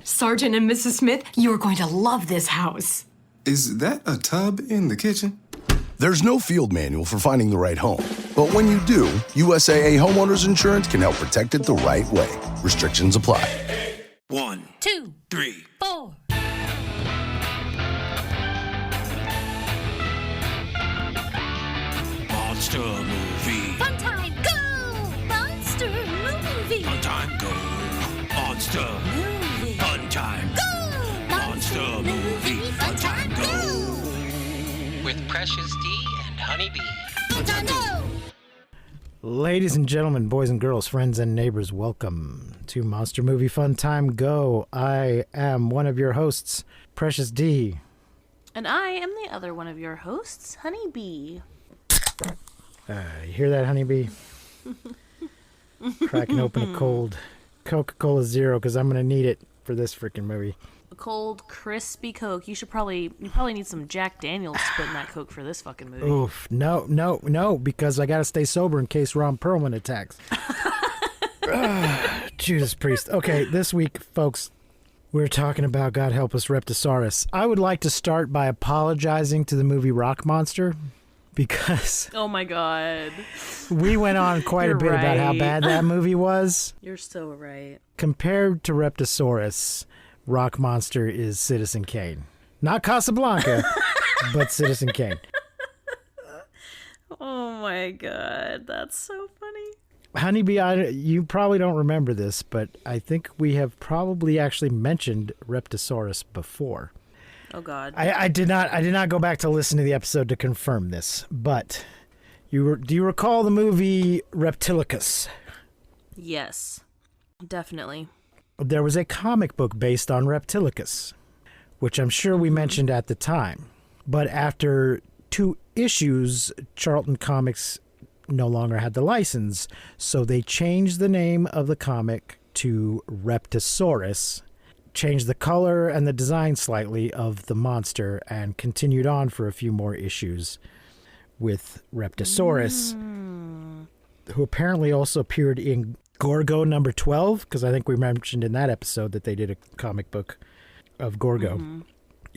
Sergeant and Mrs. Smith, you're going to love this house. Is that a tub in the kitchen? There's no field manual for finding the right home. But when you do, USAA Homeowners Insurance can help protect it the right way. Restrictions apply. 1, 2, 3, 4. Monster movie. Fun time, go! Monster movie. Fun time, go. Monster Movie. Fun time. Go! Monster movie. Fun time, go. With Precious D and Honeybee. Fun time, go! Ladies and gentlemen, boys and girls, friends and neighbors, welcome to Monster Movie Fun Time Go. I am one of your hosts, Precious D. And I am the other one of your hosts, Honeybee. You hear that, Honeybee? Cracking open a cold Coca-Cola Zero because I'm going to need it for this freaking movie. A cold, crispy Coke. You probably need some Jack Daniels to put in that Coke for this fucking movie. Oof. No, because I got to stay sober in case Ron Perlman attacks. Judas Priest. Okay, this week, folks, we're talking about, God help us, Reptisaurus. I would like to start by apologizing to the movie Rock Monster because... Oh my god. We went on quite a bit about how bad that movie was. You're so right. Compared to Reptisaurus, Rock Monster is Citizen Kane. Not Casablanca, but Citizen Kane. Oh my god, that's so funny. Honeybee, you probably don't remember this, but I think we have probably actually mentioned Reptisaurus before. Oh god. I did not go back to listen to the episode to confirm this, but do you recall the movie Reptilicus? Yes, definitely. There was a comic book based on Reptilicus, which I'm sure we mentioned at the time. But after 2 issues, Charlton Comics no longer had the license, so they changed the name of the comic to Reptisaurus, changed the color and the design slightly of the monster, and continued on for a few more issues with Reptisaurus, who apparently also appeared in Gorgo number 12, because I think we mentioned in that episode that they did a comic book of Gorgo.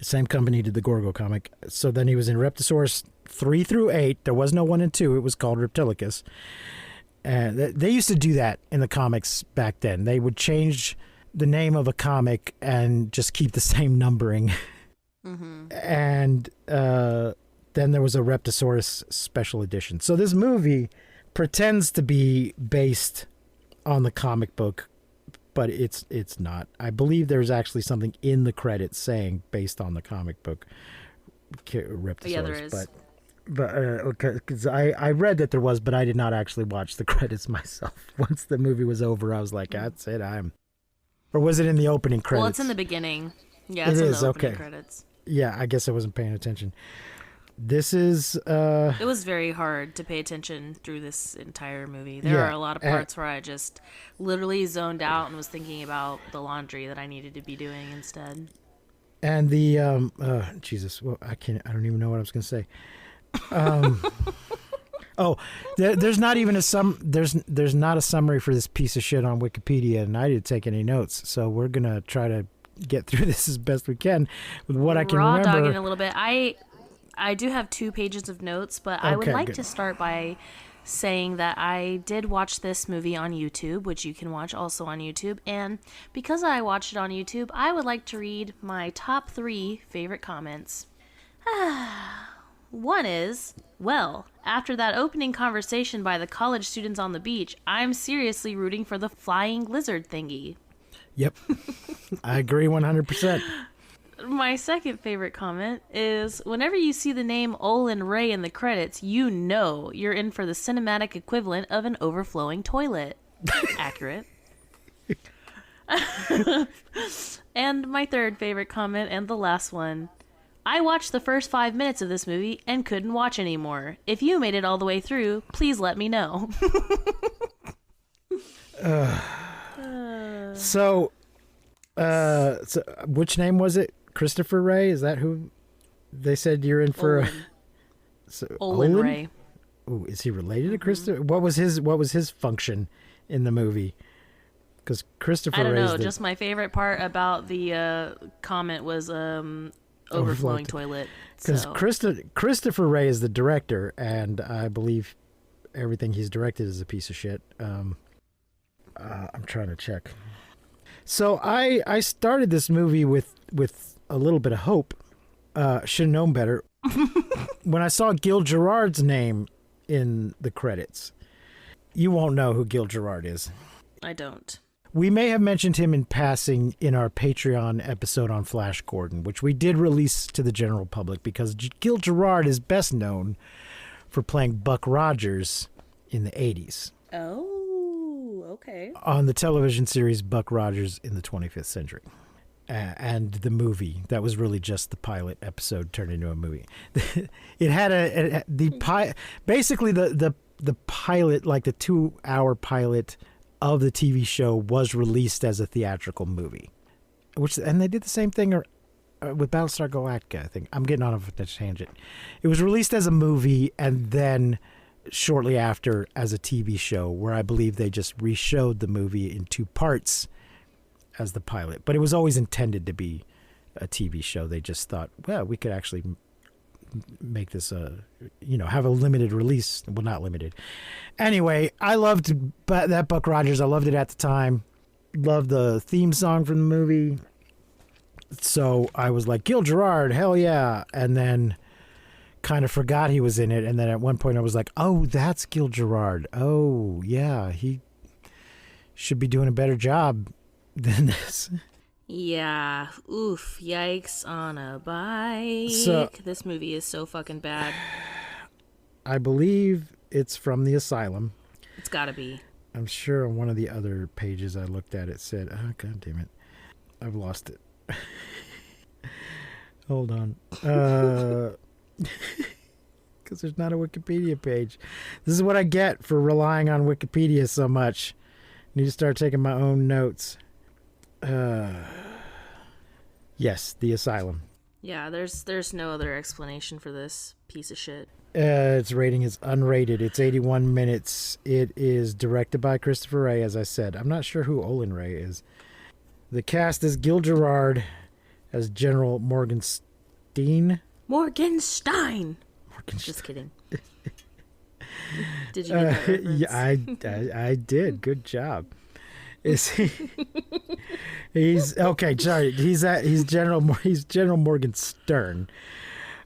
Same company did the Gorgo comic. So then he was in Reptisaurus 3 through 8. There was no 1 and 2. It was called Reptilicus. And they used to do that in the comics back then. They would change the name of a comic and just keep the same numbering. And then there was a Reptisaurus special edition. So this movie pretends to be based on the comic book, but it's not. I believe there's actually something in the credits saying based on the comic book Reptisaurus. Yeah, there is. But okay, because I read that there was, but I did not actually watch the credits myself. Once the movie was over, I was like, that's it. Or was it in the opening credits? Well, it's in the beginning. Yeah, it's in the opening credits. Yeah, I guess I wasn't paying attention. This is... It was very hard to pay attention through this entire movie. There are a lot of parts where I just literally zoned out and was thinking about the laundry that I needed to be doing instead. And the... Jesus, well, I don't even know what I was going to say. There's not even there's not a summary for this piece of shit on Wikipedia, and I didn't take any notes, so we're going to try to get through this as best we can with what I can remember. Raw dogging a little bit. I do have 2 pages of notes, but I would like to start by saying that I did watch this movie on YouTube, which you can watch also on YouTube. And because I watched it on YouTube, I would like to read my top 3 favorite comments. One is, well, after that opening conversation by the college students on the beach, I'm seriously rooting for the flying lizard thingy. Yep. I agree 100%. My second favorite comment is, whenever you see the name Olin Ray in the credits, you know you're in for the cinematic equivalent of an overflowing toilet. Accurate. And my third favorite comment, and the last one, I watched the first 5 minutes of this movie and couldn't watch anymore. If you made it all the way through, please let me know. So which name was it? Christopher Ray? Is that who they said you're in for? Olin Ray. Ooh, is he related to Christopher? What was his function in the movie? Because Christopher I don't Ray know. is Just my favorite part about the comment was overflowing toilet. Because So. Christopher Ray is the director, and I believe everything he's directed is a piece of shit. I'm trying to check. So I started this movie with a little bit of hope. Should have known better. When I saw Gill Gerard's name in the credits, you won't know who Gill Gerard is. I don't. We may have mentioned him in passing in our Patreon episode on Flash Gordon, which we did release to the general public because Gill Gerard is best known for playing Buck Rogers in the 80s. Oh, okay. On the television series Buck Rogers in the 25th Century. And the movie that was really just the pilot episode turned into a movie. It had basically the pilot, like the 2-hour pilot of the TV show, was released as a theatrical movie, and they did the same thing with Battlestar Galactica. I think I'm getting on a tangent. It was released as a movie and then shortly after as a TV show, where I believe they just reshowed the movie in 2 parts as the pilot, but it was always intended to be a TV show. They just thought, well, we could actually make this have a limited release. Well, not limited. Anyway, I loved that Buck Rogers. I loved it at the time. Loved the theme song from the movie. So I was like, Gill Gerard, hell yeah. And then kind of forgot he was in it. And then at one point I was like, oh, that's Gill Gerard. Oh, yeah, he should be doing a better job than this. Yeah. Oof. Yikes on a bike. So, this movie is so fucking bad. I believe it's from the Asylum. It's gotta be. I'm sure on one of the other pages I looked at it said, oh, God damn it. I've lost it. Hold on. Because there's not a Wikipedia page. This is what I get for relying on Wikipedia so much. Need to start taking my own notes. Yes, the Asylum. Yeah, there's no other explanation for this piece of shit. Its rating is unrated. It's 81 minutes. It is directed by Christopher Ray, as I said. I'm not sure who Olin Ray is. The cast is Gill Gerard as General Morgenstein. Morgenstein. Just kidding. Did you get that reference? Yeah, I did. Good job. Is he? He's okay. Sorry, he's General Morgenstern.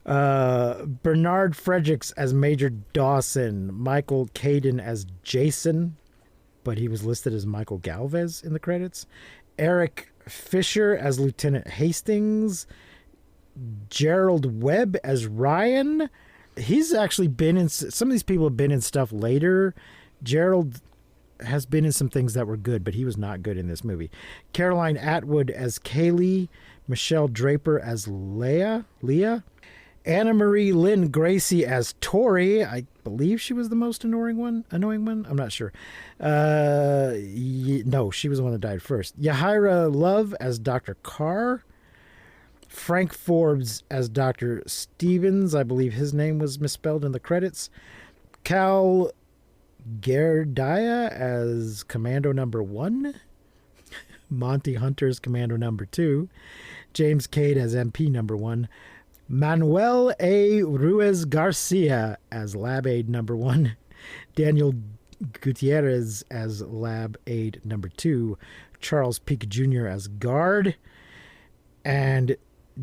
Bernard Fredericks as Major Dawson. Michael Caden as Jason, but he was listed as Michael Galvez in the credits. Eric Fisher as Lieutenant Hastings. Gerald Webb as Ryan. He's actually been in some of these people have been in stuff later. Gerald has been in some things that were good, but he was not good in this movie. Caroline Atwood as Kaylee, Michelle Draper as Leah, Anna Marie Lynn Gracie as Tori. I believe she was the most annoying one. I'm not sure. No, she was the one that died first. Yahira Love as Dr. Carr. Frank Forbes as Dr. Stevens. I believe his name was misspelled in the credits. Cal Gerdia as Commando Number 1. Monty Hunter as Commando Number 2. James Cade as MP Number 1. Manuel A. Ruiz Garcia as Lab Aide Number 1. Daniel Gutierrez as Lab Aide Number 2. Charles Peak Jr. as Guard. And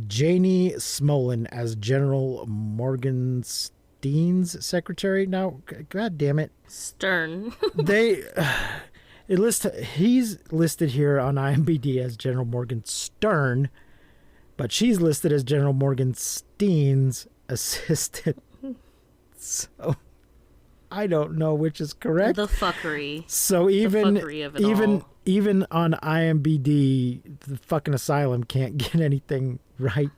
Janie Smolin as General Morgenstein's secretary. Now, God damn it. Stern. He's listed here on IMDb as General Morgenstern, but she's listed as General Morgenstein's assistant. So I don't know which is correct. The fuckery. So even the fuckery of it all. Even on IMDb, the fucking Asylum can't get anything right.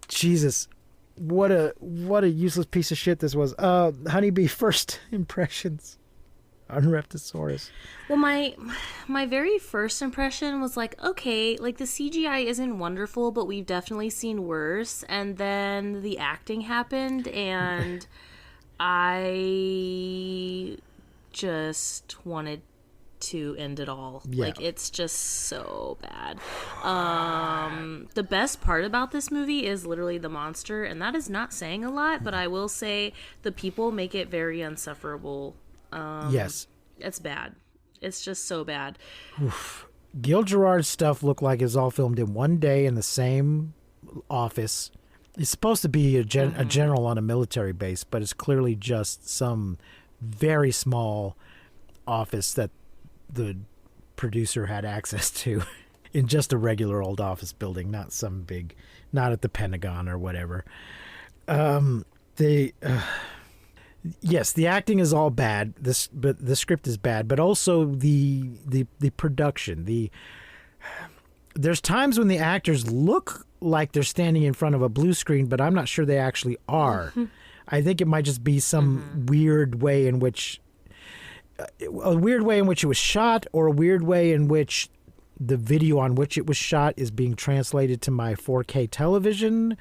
Jesus. What a useless piece of shit this was. Honeybee, first impressions on Reptisaurus. Well, my very first impression was like, okay, like the CGI isn't wonderful, but we've definitely seen worse. And then the acting happened, and I just wanted to end it all. Yeah. Like, it's just so bad. The best part about this movie is literally the monster, and that is not saying a lot, but I will say the people make it very insufferable. Yes. It's bad. It's just so bad. Gill Gerard's stuff looked like it was all filmed in one day in the same office. It's supposed to be a general on a military base, but it's clearly just some very small office that the producer had access to in just a regular old office building, not some big, not at the Pentagon or whatever. Yes, the acting is all bad. But the script is bad, but also the production. There's times when the actors look like they're standing in front of a blue screen, but I'm not sure they actually are. I think it might just be some weird way in which it was shot, or a weird way in which the video on which it was shot is being translated to my 4K television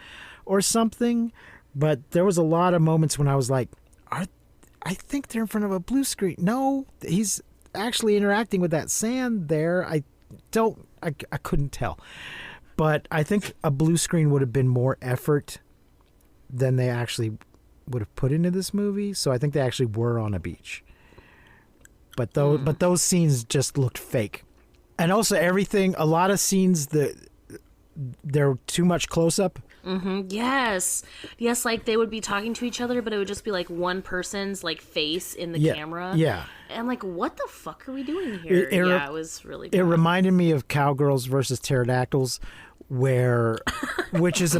or something. But there was a lot of moments when I was like, I think they're in front of a blue screen. No, he's actually interacting with that sand there. I couldn't tell. But I think a blue screen would have been more effort than they actually would have put into this movie. So I think they actually were on a beach. But those scenes just looked fake. And also a lot of scenes they're too much close up. Yes, like they would be talking to each other, but it would just be like one person's like face in the camera. Yeah. And I'm like, what the fuck are we doing here? It was really bad. It reminded me of Cowgirls versus Pterodactyls, which is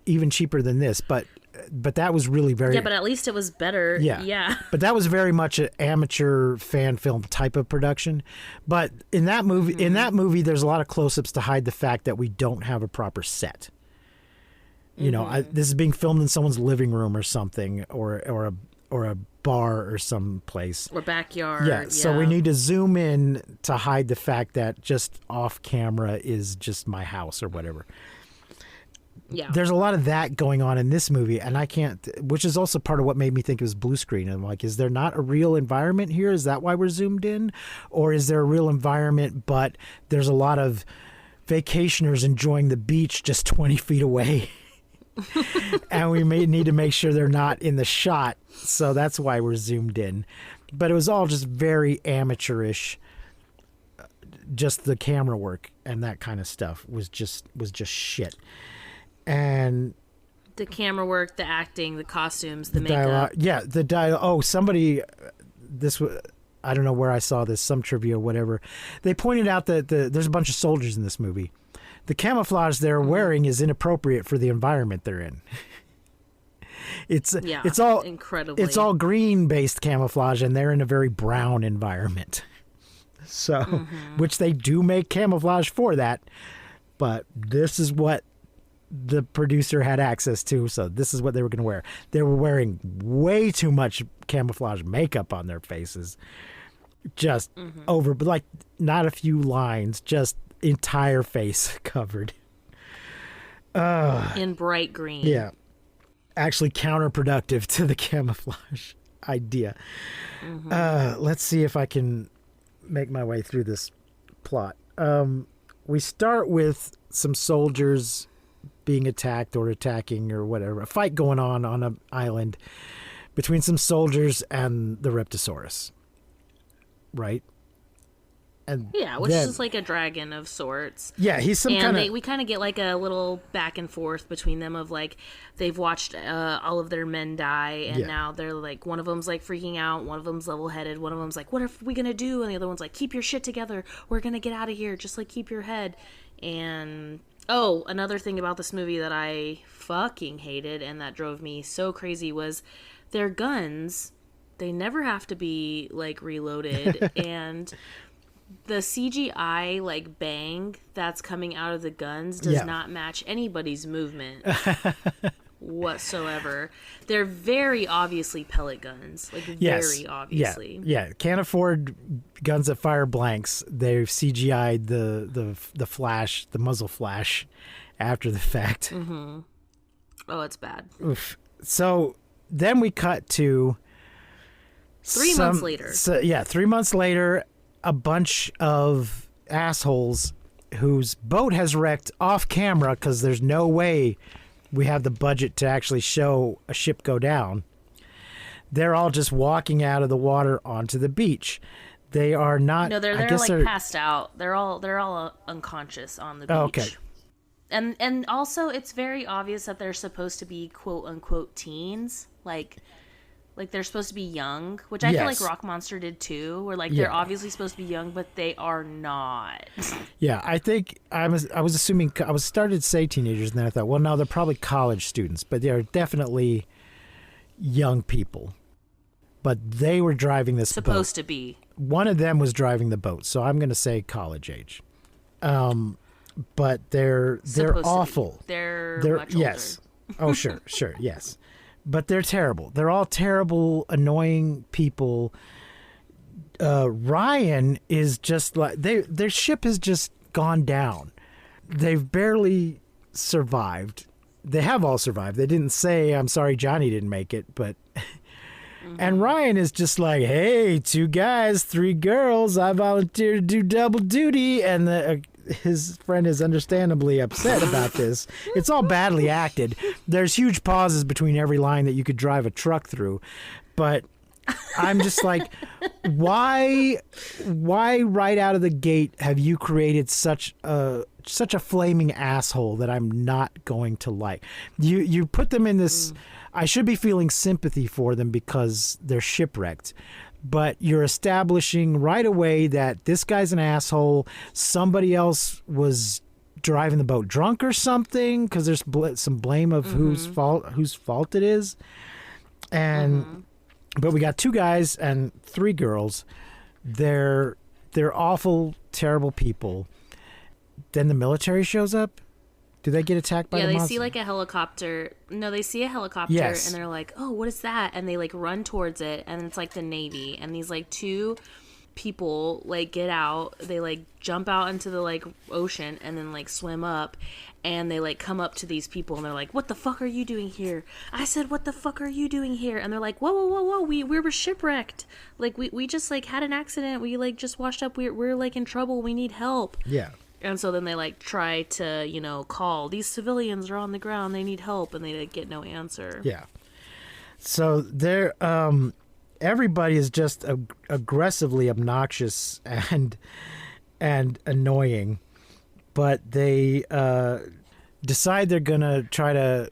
even cheaper than this, but that was really very... Yeah, but at least it was better. Yeah. But that was very much an amateur fan film type of production. But in that movie, there's a lot of close-ups to hide the fact that we don't have a proper set. You know, this is being filmed in someone's living room or something, or a bar or some place. Or backyard. Yeah, so we need to zoom in to hide the fact that just off camera is just my house or whatever. Yeah. There's a lot of that going on in this movie, and which is also part of what made me think it was blue screen. I'm like, is there not a real environment here? Is that why we're zoomed in? Or is there a real environment, but there's a lot of vacationers enjoying the beach just 20 feet away? And we may need to make sure they're not in the shot, so that's why we're zoomed in. But it was all just very amateurish. Just the camera work and that kind of stuff was just shit. And the camera work, the acting, the costumes, the makeup. The dialogue. Oh, somebody, I don't know where I saw this, some trivia or whatever. They pointed out that there's a bunch of soldiers in this movie. The camouflage they're wearing is inappropriate for the environment they're in. It's all incredibly. It's all green-based camouflage, and they're in a very brown environment. So, which they do make camouflage for that, but this is what the producer had access to, so this is what they were going to wear. They were wearing way too much camouflage makeup on their faces. Just over, like, not a few lines, just entire face covered. In bright green. Yeah. Actually counterproductive to the camouflage idea. Let's see if I can make my way through this plot. We start with some soldiers being attacked or attacking or whatever. A fight going on an island between some soldiers and the Reptisaurus. Right? And which is like a dragon of sorts. Yeah, he's some kind of... we kind of get like a little back and forth between them of like, they've watched all of their men die, and now they're like, one of them's like freaking out, one of them's level-headed, one of them's like, what are we gonna do? And the other one's like, keep your shit together, we're gonna get out of here, just like keep your head. And another thing about this movie that I fucking hated and that drove me so crazy was their guns, they never have to be like reloaded. And the CGI like bang that's coming out of the guns does not match anybody's movement whatsoever. They're very obviously pellet guns, like very obviously. Yeah, can't afford guns that fire blanks. They've CGI'd the flash, the muzzle flash, after the fact. Oh, it's bad. Oof. So then we cut to 3 months later. 3 months later, a bunch of assholes whose boat has wrecked off camera because there's no way we have the budget to actually show a ship go down. They're all just walking out of the water onto the beach. They are not. No, they're like passed out. They're all unconscious on the beach. Oh, okay. And also it's very obvious that they're supposed to be quote unquote teens, like they're supposed to be young, which I feel like Rock Monster did too, where like they're obviously supposed to be young, but they are not. Yeah, I think I was assuming I was started to say teenagers, and then I thought, well, no, they're probably college students, but they are definitely young people. But they were driving this supposed boat. to be. One of them was driving the boat, so I'm going to say college age. But they're awful. They're much older. Yes. Oh, sure, yes. But they're terrible. They're all terrible, annoying people. Ryan is just like their ship has just gone down. They've barely survived. They have all survived. They didn't say, "I'm sorry, Johnny didn't make it," but. And Ryan is just like, hey, 2 guys, 3 girls, I volunteer to do double duty. And his friend is understandably upset about this. It's all badly acted. There's huge pauses between every line that you could drive a truck through. But I'm just like, why right out of the gate have you created such a flaming asshole that I'm not going to like? You put them in this... I should be feeling sympathy for them because they're shipwrecked. But you're establishing right away that this guy's an asshole. Somebody else was driving the boat drunk or something because there's some blame of whose fault it is. And but we got 2 guys and 3 girls. They're awful, terrible people. Then the military shows up. Do they get attacked by the monster? Yeah, they see like a helicopter. No, they see a helicopter and they're like, oh, what is that? And they like run towards it and it's like the Navy. And these like 2 people like get out. They like jump out into the like ocean and then like swim up. And they like come up to these people and they're like, what the fuck are you doing here? I said, what the fuck are you doing here? And they're like, whoa, we were shipwrecked. Like we just like had an accident. We like just washed up. We're like in trouble. We need help. Yeah. And so then they like try to, call. These civilians are on the ground. They need help, and they like, get no answer. Yeah. So they're everybody is just aggressively obnoxious and annoying, but they decide they're gonna try to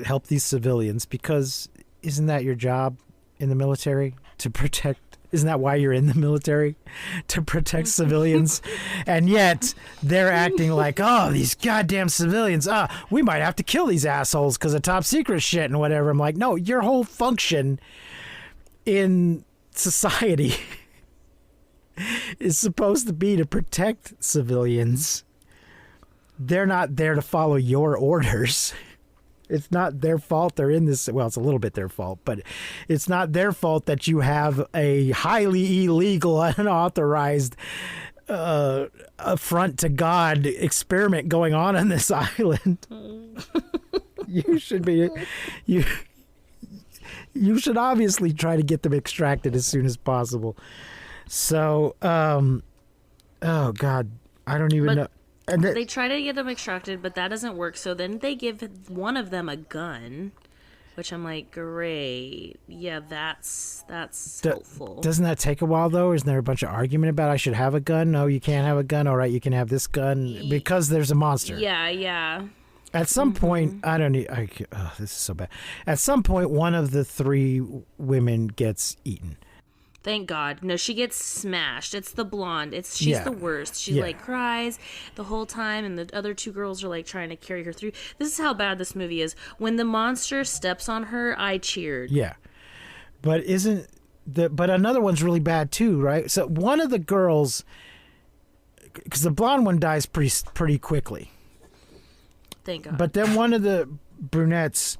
help these civilians because isn't that your job in the military to protect? Isn't that why you're in the military? To protect civilians? And yet they're acting like, oh, these goddamn civilians. We might have to kill these assholes because of top secret shit and whatever. I'm like, no, your whole function in society is supposed to be to protect civilians. They're not there to follow your orders. It's not their fault they're in this. Well, it's a little bit their fault, but it's not their fault that you have a highly illegal, unauthorized, affront to God experiment going on this island. You should obviously try to get them extracted as soon as possible. So, oh God, I don't even know. And they try to get them extracted, but that doesn't work. So then they give one of them a gun, which I'm like, great. Yeah, that's helpful. Doesn't that take a while, though? Isn't there a bunch of argument about I should have a gun? No, you can't have a gun. All right, you can have this gun because there's a monster. Yeah. At some point, I don't need... this is so bad. At some point, one of the 3 women gets eaten. Thank God. No, she gets smashed. It's the blonde. She's the worst. She like cries the whole time, and the other 2 girls are like trying to carry her through. This is how bad this movie is. When the monster steps on her, I cheered. Yeah, but but another one's really bad too, right? So one of the girls, because the blonde one dies pretty quickly. Thank God. But then one of the brunettes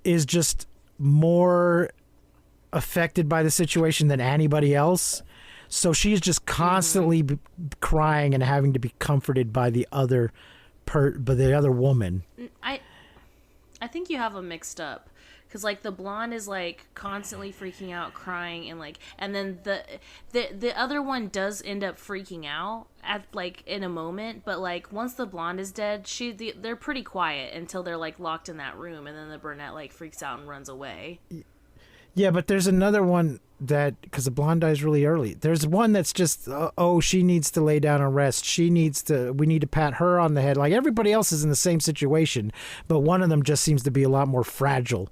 is just more affected by the situation than anybody else, so she's just constantly crying and having to be comforted by the other woman. I think you have them mixed up because like the blonde is like constantly freaking out, crying, and like, and then the other one does end up freaking out at like in a moment, but like once the blonde is dead, they're pretty quiet until they're like locked in that room, and then the brunette like freaks out and runs away. Yeah, but there's another one that, because the blonde dies really early. There's one that's just, she needs to lay down and rest. We need to pat her on the head. Like everybody else is in the same situation, but one of them just seems to be a lot more fragile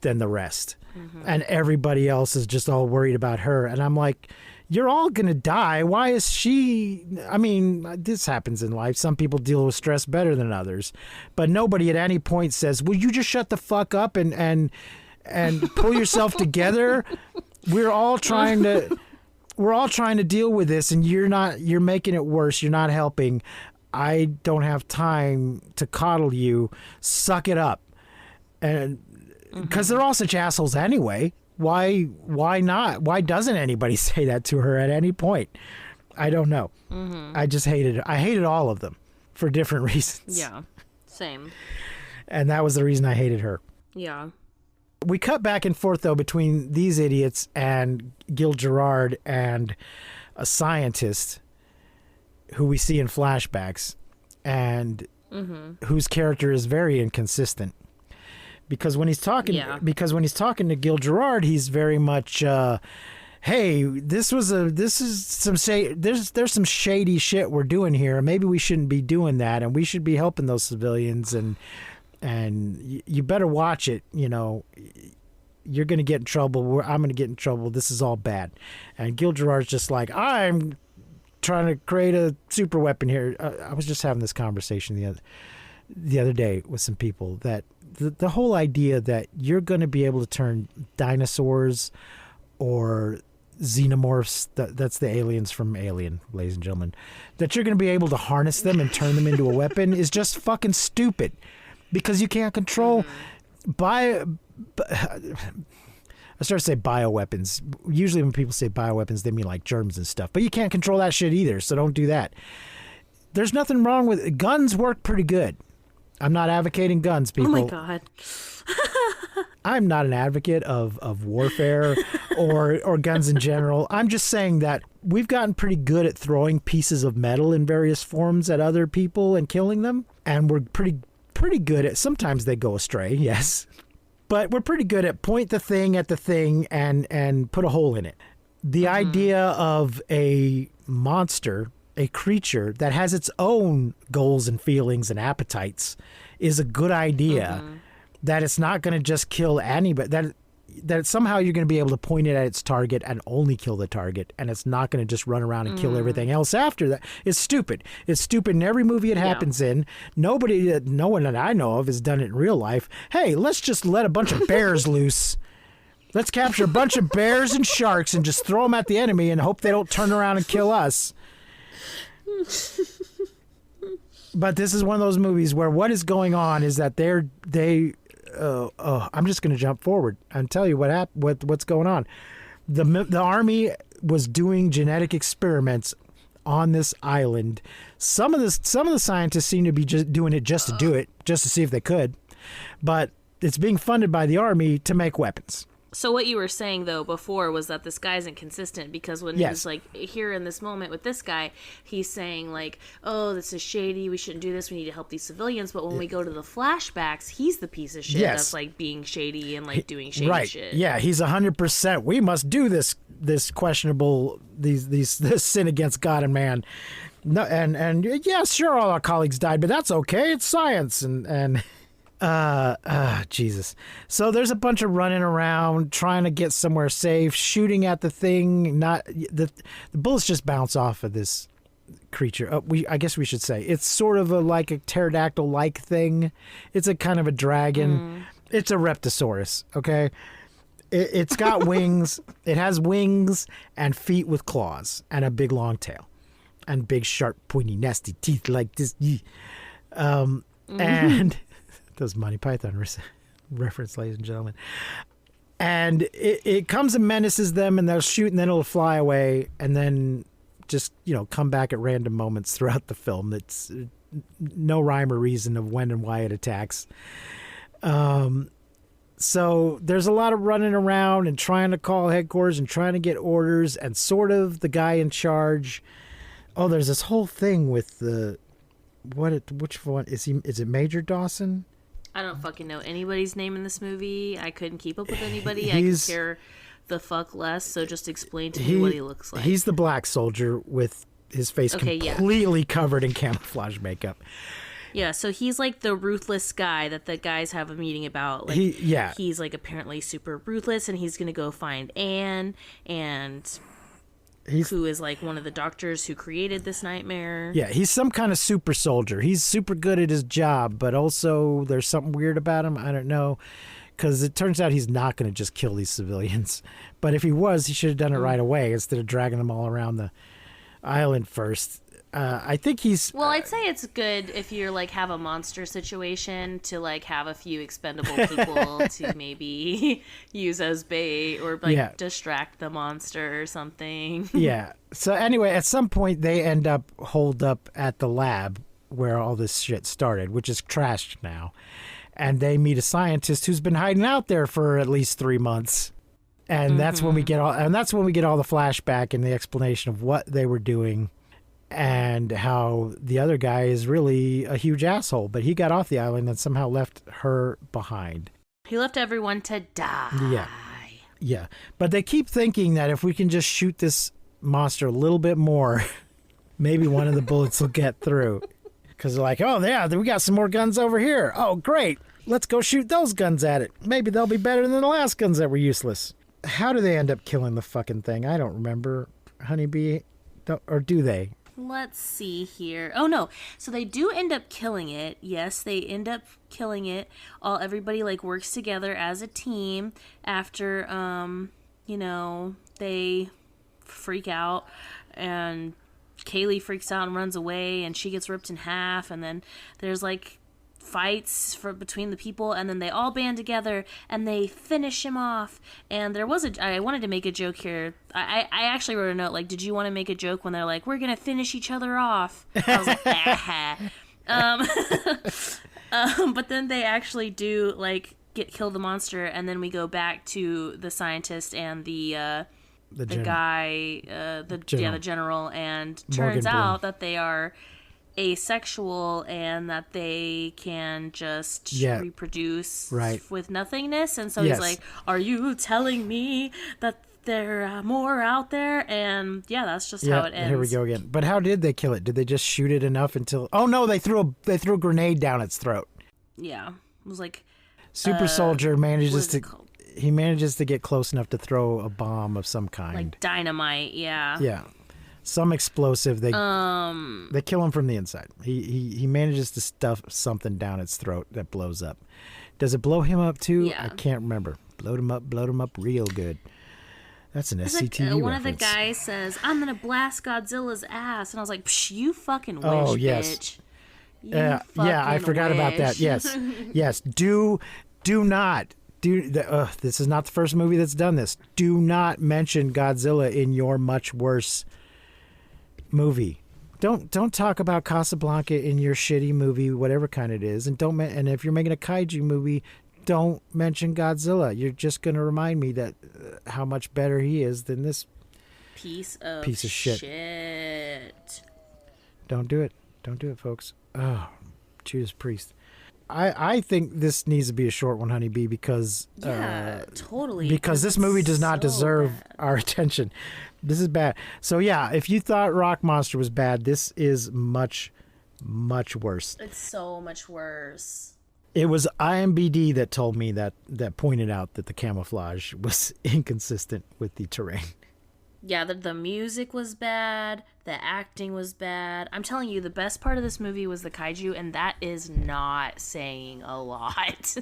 than the rest. Mm-hmm. And everybody else is just all worried about her. And I'm like, you're all going to die. Why is she? I mean, this happens in life. Some people deal with stress better than others, but nobody at any point says, will you just shut the fuck up and pull yourself together? We're all trying to deal with this, and you're making it worse. You're not helping. I don't have time to coddle you. Suck it up. And because they're all such assholes anyway. Why not? Why doesn't anybody say that to her at any point? I don't know. Mm-hmm. I just hated it. I hated all of them for different reasons. Yeah, same. And that was the reason I hated her. Yeah. We cut back and forth, though, between these idiots and Gill Gerard and a scientist who we see in flashbacks and whose character is very inconsistent. Because when he's talking, to Gill Gerard, he's very much, hey, there's some shady shit we're doing here. Maybe we shouldn't be doing that, and we should be helping those civilians, and you better watch it. You know, you're going to get in trouble. I'm going to get in trouble. This is all bad. And Gill Gerard's just like, I'm trying to create a super weapon here. I was just having this conversation the other day with some people that the whole idea that you're going to be able to turn dinosaurs or xenomorphs, that's the aliens from Alien, ladies and gentlemen, that you're going to be able to harness them and turn them into a weapon is just fucking stupid. Because you can't control I start to say bioweapons. Usually when people say bioweapons, they mean like germs and stuff. But you can't control that shit either, so don't do that. There's nothing wrong with guns. Work pretty good. I'm not advocating guns, people. Oh my God. I'm not an advocate of warfare or guns in general. I'm just saying that we've gotten pretty good at throwing pieces of metal in various forms at other people and killing them. And we're pretty good at, sometimes they go astray, yes, but we're pretty good at point the thing at the thing and put a hole in it. The idea of a monster, a creature that has its own goals and feelings and appetites is a good idea. That it's not going to just kill anybody, that somehow you're going to be able to point it at its target and only kill the target, and it's not going to just run around and kill everything else after that. It's stupid. It's stupid in every movie it happens in. No one that I know of has done it in real life. Hey, let's just let a bunch of bears loose. Let's capture a bunch of bears and sharks and just throw them at the enemy and hope they don't turn around and kill us. But this is one of those movies where what is going on is that I'm just going to jump forward and tell you what's going on. The army was doing genetic experiments on this island. Some of the scientists seem to be just doing it just to do it, just to see if they could. But it's being funded by the army to make weapons. So what you were saying, though, before was that this guy's inconsistent because when he's, like, here in this moment with this guy, he's saying, like, oh, this is shady, we shouldn't do this, we need to help these civilians. But when we go to the flashbacks, he's the piece of shit that's, like, being shady and, like, doing shady shit. Yeah, he's 100%. We must do this questionable, this sin against God and man. No, and yes, sure, all our colleagues died, but that's okay. It's science. And Jesus. So there's a bunch of running around, trying to get somewhere safe, shooting at the thing. Not the bullets just bounce off of this creature. I guess we should say it's sort of like a pterodactyl-like thing. It's a kind of a dragon. It's a Reptisaurus. Okay. It's got wings. It has wings and feet with claws and a big long tail and big sharp pointy nasty teeth like this. And those Monty Python reference, ladies and gentlemen. And it comes and menaces them, and they'll shoot, and then it'll fly away, and then just, come back at random moments throughout the film. It's no rhyme or reason of when and why it attacks. So there's a lot of running around and trying to call headquarters and trying to get orders, and sort of the guy in charge. Oh, there's this whole thing with the which one is he? Is it Major Dawson? I don't fucking know anybody's name in this movie. I couldn't keep up with anybody. I could care the fuck less. So just explain to me what he looks like. He's the black soldier with his face completely covered in camouflage makeup. Yeah, so he's like the ruthless guy that the guys have a meeting about. Like, he's like apparently super ruthless, and he's gonna go find Anne, and who is like one of the doctors who created this nightmare. Yeah, he's some kind of super soldier. He's super good at his job, but also there's something weird about him. I don't know, because it turns out he's not gonna just kill these civilians. But if he was, he should have done it right away instead of dragging them all around the island first. I think he's... Well, I'd say it's good if you're, like, have a monster situation to, like, have a few expendable people to maybe use as bait or, like, distract the monster or something. Yeah. So, anyway, at some point, they end up holed up at the lab where all this shit started, which is trashed now. And they meet a scientist who's been hiding out there for at least 3 months. And that's when we get all the flashback and the explanation of what they were doing. And how the other guy is really a huge asshole, but he got off the island and somehow left her behind. He left everyone to die. Yeah. But they keep thinking that if we can just shoot this monster a little bit more, maybe one of the bullets will get through. Because they're like, oh, yeah, we got some more guns over here. Oh, great. Let's go shoot those guns at it. Maybe they'll be better than the last guns that were useless. How do they end up killing the fucking thing? I don't remember. Honeybee? Or do they? Let's see here. Oh, no. So they do end up killing it. Yes, they end up killing it. Everybody, like, works together as a team after, they freak out. And Kaylee freaks out and runs away, and she gets ripped in half. And then there's, like, fights between the people, and then they all band together and they finish him off. And I wanted to make a joke here. I actually wrote a note like, did you want to make a joke when they're like, we're gonna finish each other off? I was like, but then they actually do like kill the monster, and then we go back to the scientist and the general, and turns out that they are asexual and that they can just reproduce with nothingness. And so he's like, are you telling me that there are more out there? And that's just how it ends. Here we go again. But how did they kill it? Did they just shoot it enough until... Oh no, they threw a grenade down its throat. Yeah. It was like super soldier manages to get close enough to throw a bomb of some kind. Like dynamite, yeah. Some explosive. They kill him from the inside. He manages to stuff something down its throat that blows up. Does it blow him up too? Yeah. I can't remember. Blowed him up real good. That's an SCTV reference. One of the guys says, I'm going to blast Godzilla's ass. And I was like, psh, you fucking wish, bitch. I forgot about that. Yes. Yes. Do not. This is not the first movie that's done this. Do not mention Godzilla in your much worse movie. Don't talk about Casablanca in your shitty movie, whatever kind it is, and and if you're making a kaiju movie, don't mention Godzilla. You're just going to remind me that how much better he is than this piece of shit. Don't do it. Don't do it, folks. Oh, Judas Priest. I think this needs to be a short one, Honeybee, because totally, because this movie does not deserve our attention. This is bad. So if you thought Rock Monster was bad, this is much, much worse. It's so much worse. It was IMBD that told me that pointed out that the camouflage was inconsistent with the terrain. Yeah, the music was bad. The acting was bad. I'm telling you, the best part of this movie was the kaiju, and that is not saying a lot.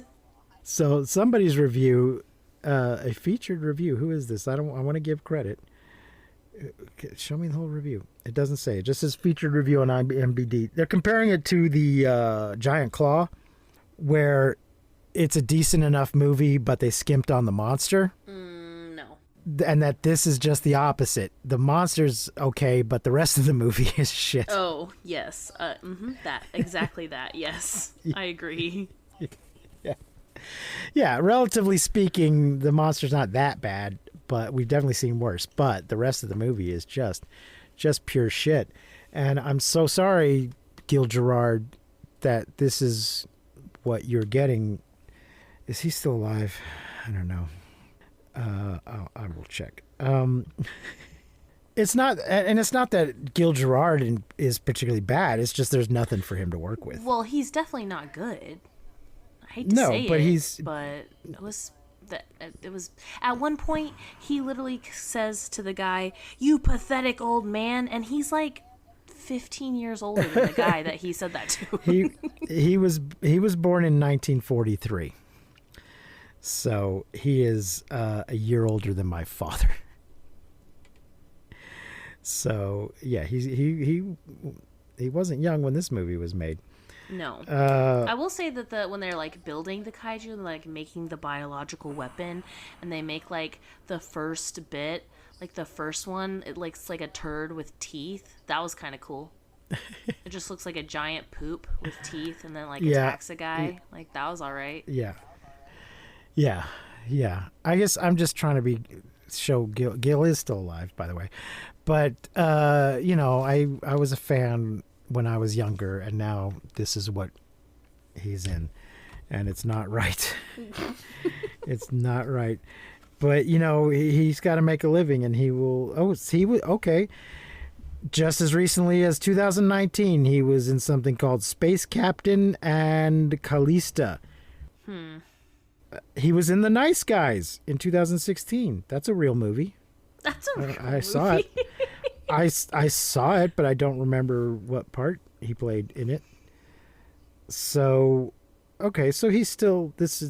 So somebody's review, a featured review. Who is this? I want to give credit. Show me the whole review. It doesn't say. It just says featured review on IMDb. They're comparing it to the Giant Claw, where it's a decent enough movie, but they skimped on the monster. No. And that this is just the opposite. The monster's okay, but the rest of the movie is shit. Oh, yes. Exactly that. Yes. I agree. Yeah. Yeah, relatively speaking, the monster's not that bad, but we've definitely seen worse. But the rest of the movie is just pure shit. And I'm so sorry, Gill Gerard, that this is what you're getting. Is he still alive? I don't know. I will check. It's not that Gill Gerard is particularly bad. It's just there's nothing for him to work with. Well, he's definitely not good. I hate to say it, but it was at one point he literally says to the guy, "You pathetic old man," and he's like 15 years older than the guy that he said that to. he was born in 1943, so he is a year older than my father. So yeah, he wasn't young when this movie was made. No. I will say that when they're like building the kaiju and like making the biological weapon, and they make like the first bit, like the first one, it looks like a turd with teeth. That was kind of cool. It just looks like a giant poop with teeth, and then like attacks a guy. Like that was all right. Yeah. I guess I'm just trying to show Gill is still alive, by the way. But I was a fan when I was younger, and now this is what he's in, and it's not right. It's not right. But he's got to make a living, and he will. Okay. Just as recently as 2019, he was in something called Space Captain and Callista. He was in The Nice Guys in 2016. That's a real movie. That's a real movie. I saw it. I saw it, but I don't remember what part he played in it. So, okay, so he's still this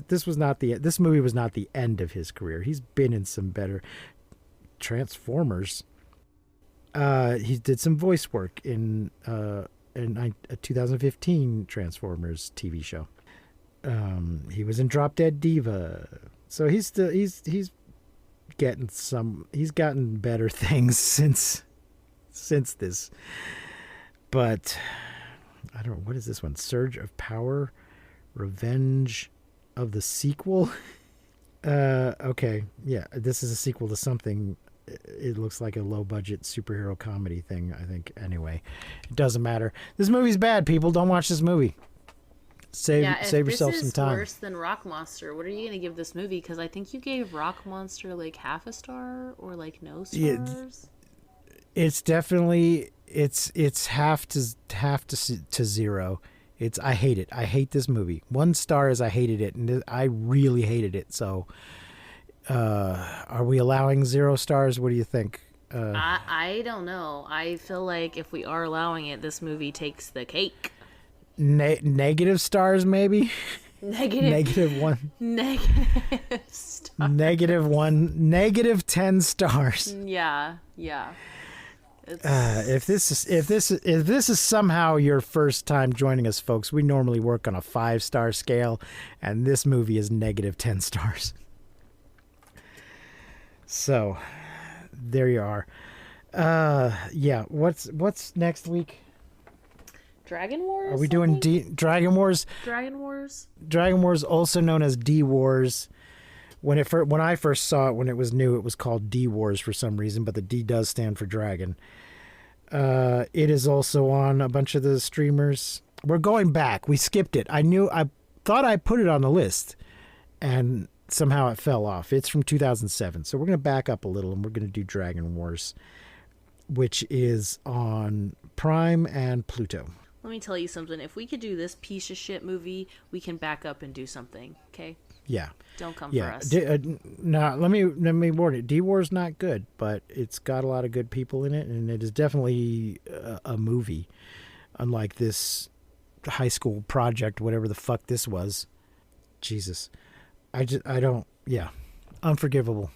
movie was not the end of his career. He's been in some better Transformers. He did some voice work in a 2015 Transformers TV show. He was in Drop Dead Diva. So he's gotten better things since this. But I don't know, what is this one? Surge of Power, Revenge of the Sequel. Okay, yeah, this is a sequel to something. It looks like a low budget superhero comedy thing, I think. Anyway, it doesn't matter. This movie's bad, people. Don't watch this movie. Save yourself some time. If this is worse than Rock Monster, what are you going to give this movie? Because I think you gave Rock Monster like half a star or like no stars. Yeah, it's definitely it's half to zero. I hate it. I hate this movie. 1 star is I hated it, and I really hated it. So, are we allowing 0 stars? What do you think? I don't know. I feel like if we are allowing it, this movie takes the cake. Negative stars, maybe. Negative 1. Negative stars. -1. -10 stars. Yeah. If this is somehow your first time joining us, folks, we normally work on a 5-star scale, and this movie is -10 stars. So, there you are. Yeah. What's next week? Dragon Wars? Are we doing Dragon Wars? Dragon Wars? Dragon Wars, also known as D Wars. When I first saw it, when it was new, it was called D Wars for some reason, but the D does stand for dragon. It is also on a bunch of the streamers. We're going back. We skipped it. I thought I put it on the list, and somehow it fell off. It's from 2007, so we're going to back up a little, and we're going to do Dragon Wars, which is on Prime and Pluto. Let me tell you something. If we could do this piece of shit movie, we can back up and do something, okay? Yeah. Don't come for us. No, let me warn you. D-War's not good, but it's got a lot of good people in it, and it is definitely a movie, unlike this high school project, whatever the fuck this was. Jesus. Yeah. Unforgivable.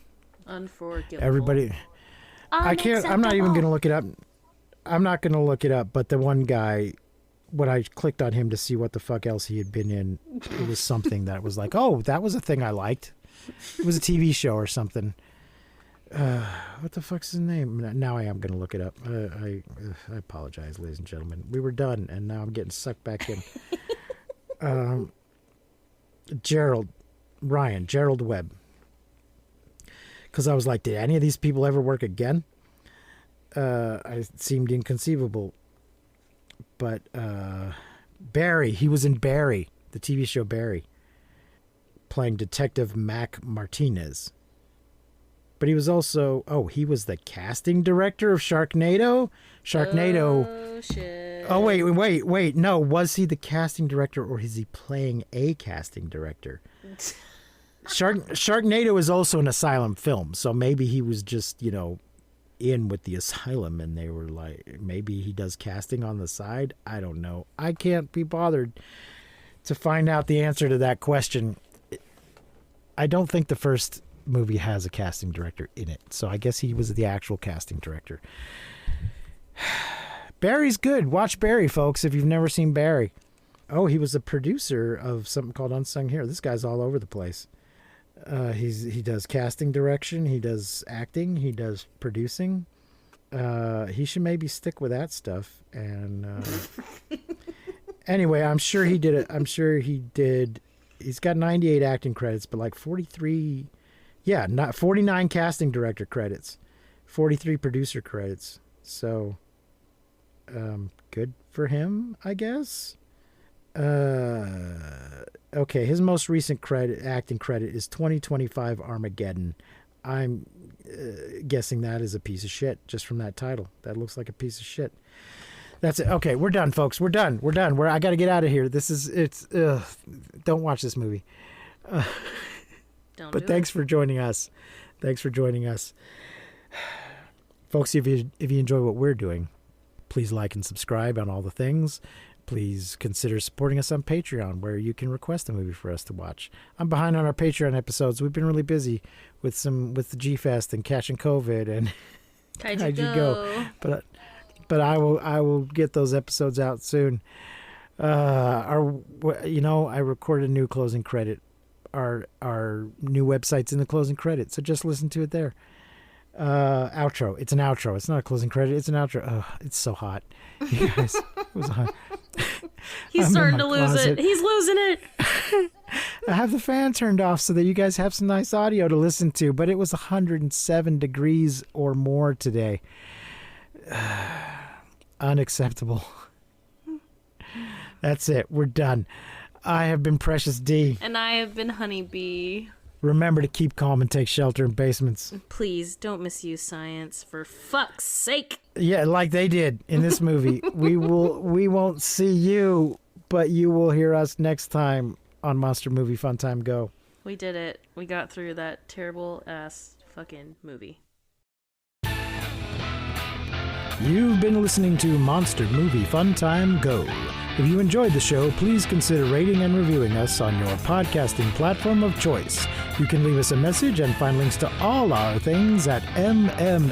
Everybody. I can't, I'm not even going to look it up. I'm not going to look it up, but the one guy, when I clicked on him to see what the fuck else he had been in, it was something that was like, oh, that was a thing I liked. It was a TV show or something. What the fuck's his name? Now I am going to look it up. I apologize, ladies and gentlemen. We were done, and now I'm getting sucked back in. Gerald. Ryan, Gerald Webb. Because I was like, did any of these people ever work again? It seemed inconceivable. But Barry, he was in Barry, the TV show Barry, playing Detective Mac Martinez. But he was also, he was the casting director of Sharknado? Oh, shit. Oh, wait. No, was he the casting director or is he playing a casting director? Sharknado is also an Asylum film, so maybe he was just, in with the Asylum and they were like, maybe he does casting on the side. I don't know. I can't be bothered to find out the answer to that question. I don't think the first movie has a casting director in it, so I guess he was the actual casting director. Barry's good. Watch Barry, folks, if you've never seen Barry. Oh, he was a producer of something called Unsung Hero. This guy's all over the place. He does casting direction, he does acting, he does producing. He should maybe stick with that stuff. And anyway, I'm sure he did it. I'm sure he did. He's got 98 acting credits, but like 43, not 49 casting director credits, 43 producer credits. So, good for him, I guess. Okay, his most recent acting credit is 2025 Armageddon. I'm guessing that is a piece of shit just from that title. That looks like a piece of shit. That's it. Okay, we're done, folks. We're done. I got to get out of here. Don't watch this movie. But thanks for joining us. Folks, if you enjoy what we're doing, please like and subscribe on all the things. Please consider supporting us on Patreon, where you can request a movie for us to watch. I'm behind on our Patreon episodes. We've been really busy with the G-Fest and catching COVID and Kaiju Go. But I will get those episodes out soon. I recorded a new closing credit. Our new website's in the closing credit, so just listen to it there. Outro. It's an outro. It's not a closing credit. It's an outro. Oh, it's so hot. You guys, it was hot. He's starting to lose it. He's losing it. I have the fan turned off so that you guys have some nice audio to listen to, but it was 107 degrees or more today. Unacceptable. That's it. We're done. I have been Precious D. And I have been Honeybee. Remember to keep calm and take shelter in basements. Please don't misuse science, for fuck's sake. Yeah, like they did in this movie. We won't see you, but you will hear us next time on Monster Movie Fun Time Go. We did it. We got through that terrible ass fucking movie. You've been listening to Monster Movie Fun Time Go. If you enjoyed the show, please consider rating and reviewing us on your podcasting platform of choice. You can leave us a message and find links to all our things at mmftg.com.